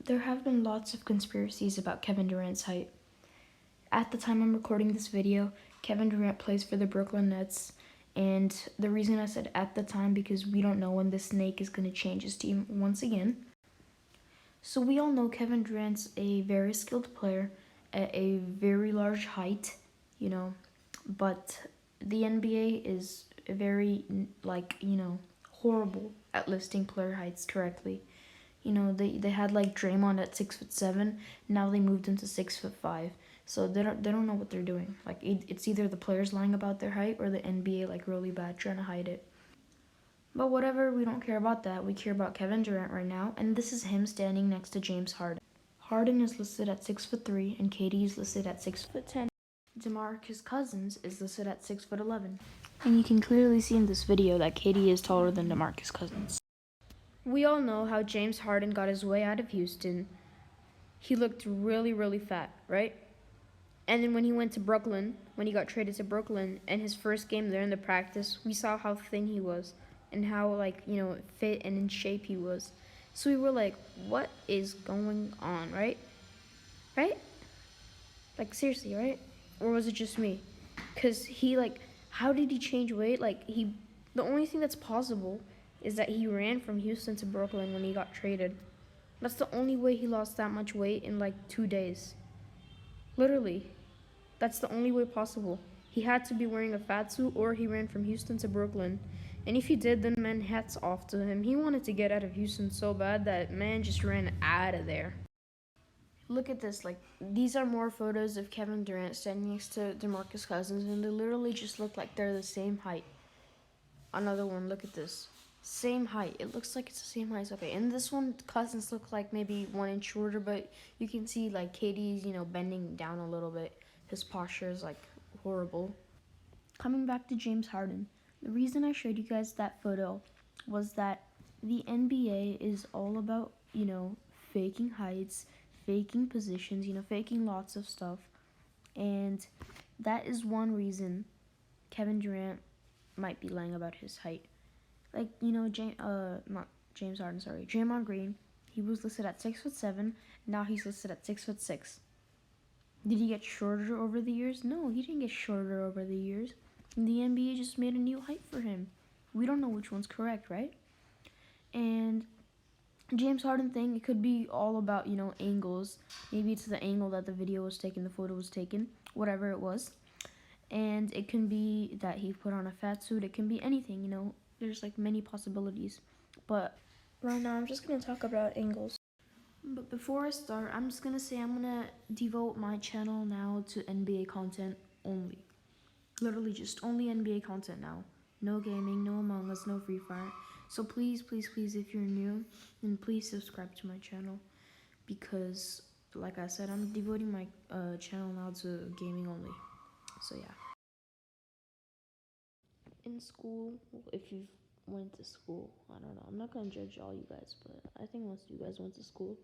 There have been lots of conspiracies about Kevin Durant's height. At the time I'm recording this video, Kevin Durant plays for the Brooklyn Nets, and the reason I said at the time because we don't know when the snake is going to change his team once again. So we all know Kevin Durant's a very skilled player at a very large height, you know, but the NBA is very, horrible at listing player heights correctly. They had like Draymond at 6'7", now they moved him to 6'5". So they don't know what they're doing. Like it's either the players lying about their height or the NBA like really bad trying to hide it. But whatever, we don't care about that. We care about Kevin Durant right now, and this is him standing next to James Harden. Harden is listed at 6'3", and KD is listed at 6'10". DeMarcus Cousins is listed at 6'11". And you can clearly see in this video that KD is taller than DeMarcus Cousins. We all know how James Harden got his way out of Houston. He looked really, really fat, right? And then when he went to Brooklyn, when he got traded to Brooklyn, and his first game there in the practice, we saw how thin he was and how, fit and in shape he was. So we were like, what is going on, right? Right? Like, seriously, right? Or was it just me? Because how did he change weight? The only thing that's possible is that he ran from Houston to Brooklyn when he got traded. That's the only way he lost that much weight in 2 days. Literally. That's the only way possible. He had to be wearing a fat suit or he ran from Houston to Brooklyn. And if he did, then man, hats off to him. He wanted to get out of Houston so bad that man just ran out of there. Look at this. These are more photos of Kevin Durant standing next to DeMarcus Cousins, and they literally just look like they're the same height. Another one, look at this. Same height. It looks like it's the same height. Okay, in this one, Cousins look like maybe 1 inch shorter, but you can see KD's, bending down a little bit. His posture is horrible. Coming back to James Harden, the reason I showed you guys that photo was that the NBA is all about, faking heights, faking positions, faking lots of stuff. And that is one reason Kevin Durant might be lying about his height. Not James Harden, sorry, Draymond Green. He was listed at 6'7". Now he's listed at 6'6". Did he get shorter over the years? No, he didn't get shorter over the years. The NBA just made a new height for him. We don't know which one's correct, right? And James Harden thing, it could be all about, angles. Maybe it's the angle that the video was taken, the photo was taken, whatever it was. And it can be that he put on a fat suit. It can be anything, There's many possibilities. But right now I'm just going to talk about angles. But before I start, I'm just going to say I'm going to devote my channel now to NBA content only. Literally just only NBA content now. No gaming, no Among Us, no Free Fire. So please, please, please, if you're new, then please subscribe to my channel. Because, like I said, I'm devoting my channel now to gaming only. So yeah. In school, if you went to school, I don't know, I'm not going to judge all you guys, but I think most of you guys went to school.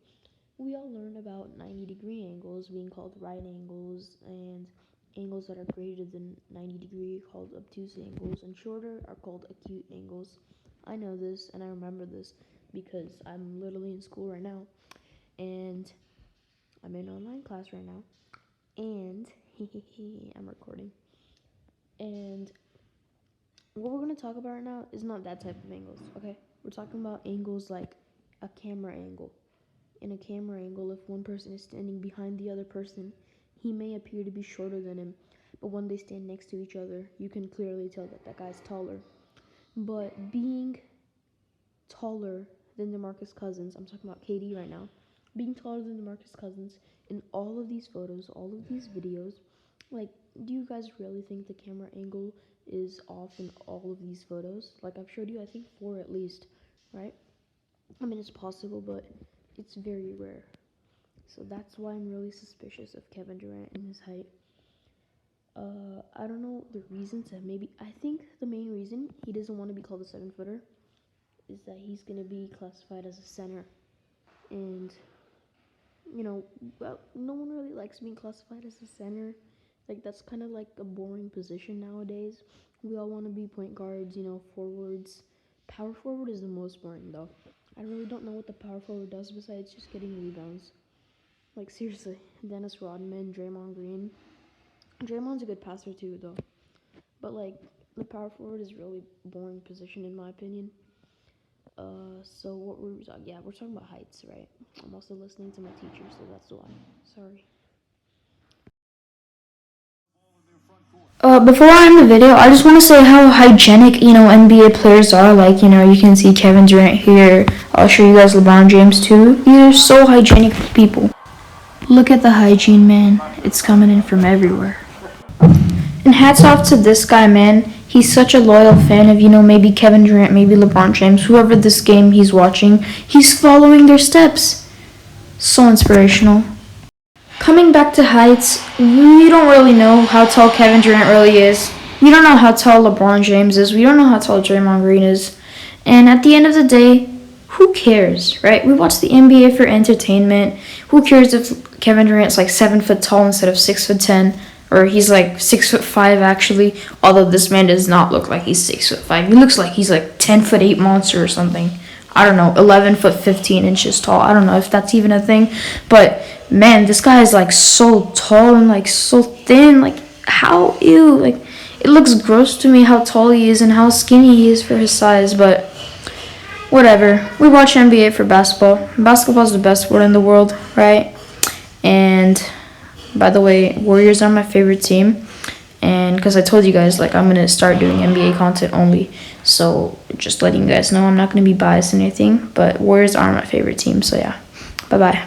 We all learned about 90-degree angles being called right angles, and angles that are greater than 90 degree called obtuse angles, and shorter are called acute angles. I know this, and I remember this because I'm literally in school right now, and I'm in online class right now, and I'm recording. And what we're going to talk about right now is not that type of angles, okay? We're talking about angles like a camera angle. In a camera angle, if one person is standing behind the other person, he may appear to be shorter than him, but when they stand next to each other, you can clearly tell that that guy's taller. But being taller than DeMarcus Cousins, I'm talking about KD right now, being taller than DeMarcus Cousins in all of these photos, all of these videos, do you guys really think the camera angle is off in all of these photos? I've showed you, I think 4 at least, right? I mean, it's possible, but it's very rare. So that's why I'm really suspicious of Kevin Durant and his height. I don't know the reasons. I think the main reason he doesn't want to be called a 7-footer is that he's going to be classified as a center. And, no one really likes being classified as a center. That's kind of like a boring position nowadays. We all want to be point guards, forwards. Power forward is the most boring, though. I really don't know what the power forward does besides just getting rebounds. Like, seriously, Dennis Rodman, Draymond Green. Draymond's a good passer too, though. But, like, the power forward is a really boring position in my opinion. So what were we talking? Yeah, we're talking about heights, right? I'm also listening to my teacher, so that's why. Sorry. Before I end the video, I just want to say how hygienic, NBA players are. Like, you can see Kevin Durant here. I'll show you guys LeBron James too. These are so hygienic people. Look at the hygiene, man. It's coming in from everywhere. And hats off to this guy, man. He's such a loyal fan of, maybe Kevin Durant, maybe LeBron James, whoever this game he's watching. He's following their steps. So inspirational. Coming back to heights, we don't really know how tall Kevin Durant really is. We don't know how tall LeBron James is. We don't know how tall Draymond Green is. And at the end of the day, who cares, right? We watch the NBA for entertainment. Who cares if Kevin Durant's like 7 foot tall instead of 6'10", or he's like 6'5" actually? Although this man does not look like he's 6'5". He looks like he's like 10'8" monster or something. I don't know, 11 foot 15 inches tall. I don't know if that's even a thing, but man, this guy is like so tall and like so thin. Like, how? Ew. Like, it looks gross to me how tall he is and how skinny he is for his size, but whatever. We watch NBA for basketball. Basketball is the best sport in the world, right? And by the way, Warriors are my favorite team. And because I told you guys, like, I'm going to start doing NBA content only. So just letting you guys know, I'm not going to be biased or anything. But Warriors are my favorite team. So yeah, bye-bye.